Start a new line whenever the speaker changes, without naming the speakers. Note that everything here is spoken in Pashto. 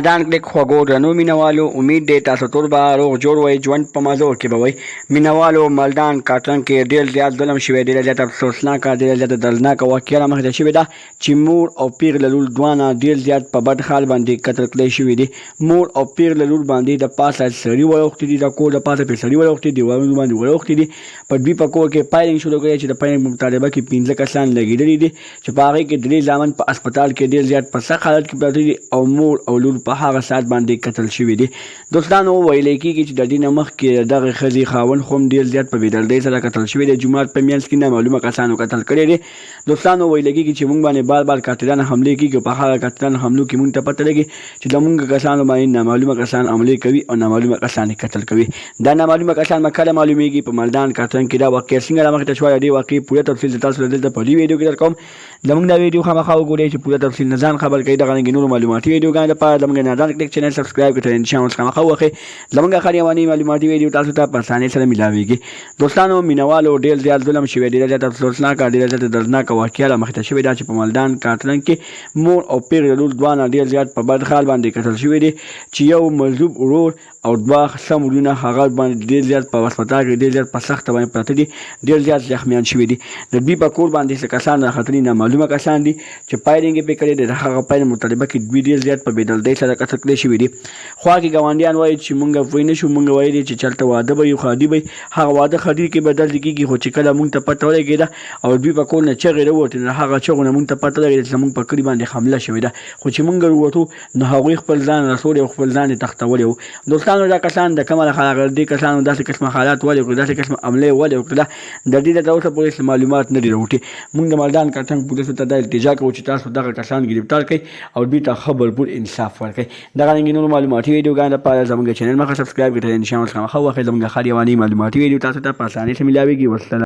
نادان کلیک خوږو درنو مینوالو امید دی تاسو ټول به روغ جوړ وئ ژوند په مزو کې به وئ مینوالو مالدان کاټن کې ډېر زیات ظلم شوی ډېر زیات افسوسناکه ډېر زیات دردناکه واقعه رامخته شوې ده چې مور او پیر له لور دواړه ډېر زیات په بد حال باندې قتل کړی شوي دي مور او پیر له لور باندې د پاسه سړي وړوښتي دي د کور د پاسه پرې سړي وړوښتي دي دیوالونو باندې وړوښتي دي په دوی په کور کې فایرنګ شروع کړی چې د فایرنګ په مطالبه کې 15 کسان لګېدلي دي چې په هغې کې 3 زامن په هسپتال کې ډېر زیات په سخت حالت کې پراته دي او مور او لور په هغه ساعت باندې قتل شوي دي دوستانو ویلی کېږي چې د دې نه مخکې دغه ښځې خاوند خو هم ډېر زیات په بېدردۍ سره قتل شوی دی جومات په منځ کې نامعلومه کسانو قتل کړی دی دوستانو ویلی کېږي چې موږ باندې بار بار قاتلان حملې کېږي په هغه قاتلان حملو کې موږ ته پته لګي چې د موږ کسانو باندې نامعلومه کسان حملې کوي او نامعلومه کسان قتل کوي دا نامعلومه کسان به کله معلومیږي په مالدان کاټن کې دا واقعه څنګه رامخته شوې د دې واقعې پوره تفصیل تاسو ته دلته په دې ویډیو کې درکوم زموږ دا ویډیو خامخا وګورئ چې پوره تفصیل نه ځان خبر کړئ دغه رنګې نورو معلوماتي ویډیوګانو لپاره زموږ نادان کلیک چینل سبسکرایب کړئ ان شاء الله خامخا وخې زموږ هر یوه معلوماتي ویډیو تاسو ته په اسانۍ سره میلاویږي دوستانو مینوالو ډېر زیات ظلم شوی ډېر زیات افسوسناکه ډېر زیات دردناکه واقعه رامخته شوې ده چې په مالدان کاټن کې مور او پیر له لور دواړه ډېر زیات په بد حال باندې قتل شوي دي چې یو مظلوم ورور او دوه سم ورونه هغه باندې ډېر زیات په هسپتال کې ډېر زیات په سخته باندې پراته دي ډېر زیات زخمیان شوي دي د دوی په کور باندې څه کسان راختلي نامعلومه کسان دي چې فایرنګ یې پرې کړی دی د هغه فایرنګ مطالبه کې دوی ډېر زیات په بېدردۍ سره قتل کړی شوي دي خوا کې ګاونډیان وایي چې موږ پوه نه شو موږ ویلي چې چلته واده به وي ښادي به وي هغه واده ښادي کې به داسې کېږي خو چې کله موږ ته پته ولګېده او دوی په کور نه چغې راووتې نو هغه چغو نه موږ ته پته لګېده چې زموږ په کلي باندې حمله شوې ده خو چې موږ ووتو نو هغوی خپل ځان رسولی او خپل ځان یې تښتولی وو دوستانو دا کسان د کومه هغه دې کسانو داسې قسمه حالات ولې وکړه داسې قسمه حملې ولې وکړه د دې تر اوسه پورې معلومات نه دي راوټي موږ د مالدان کاټن پولیسو ته دا التجا کوو چې تاسو دغه کسان ګرفتار کړئ او دوی ته ښه بھرپور انصاف ورکړئ دغه رنګې نورو معلوماتي ویډیوګانو لپاره زموږ چینل مخه سبسکرایب کړئ ان شاء الله خامخا وخت زموږ هر یوه معلوماتي ویډیو تاسو ته په اسانۍ سره میلاویږي والسلام